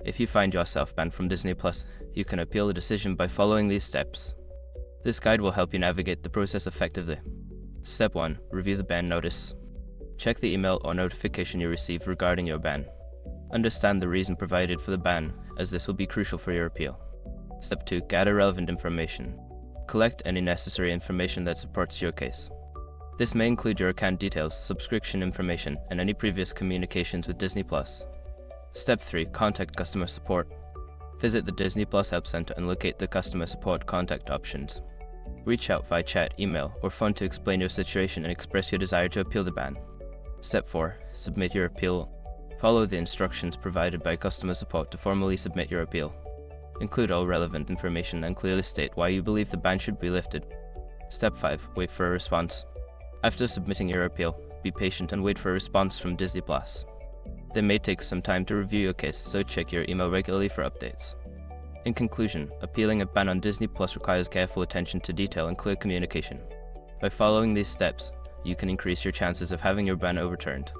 If you find yourself banned from Disney Plus, you can appeal the decision by following these steps. This guide will help you navigate the process effectively. Step 1. Review the ban notice. Check the email or notification you receive regarding your ban. Understand the reason provided for the ban, as this will be crucial for your appeal. Step 2. Gather relevant information. Collect any necessary information that supports your case. This may include your account details, subscription information, and any previous communications with Disney Plus. Step 3. Contact customer support. Visit the Disney Plus Help Center and locate the customer support contact options. Reach out via chat, email, or phone to explain your situation and express your desire to appeal the ban. Step 4. Submit your appeal. Follow the instructions provided by customer support to formally submit your appeal. Include all relevant information and clearly state why you believe the ban should be lifted. Step 5. Wait for a response. After submitting your appeal, be patient and wait for a response from Disney Plus. They may take some time to review your case, so check your email regularly for updates. In conclusion, appealing a ban on Disney Plus requires careful attention to detail and clear communication. By following these steps, you can increase your chances of having your ban overturned.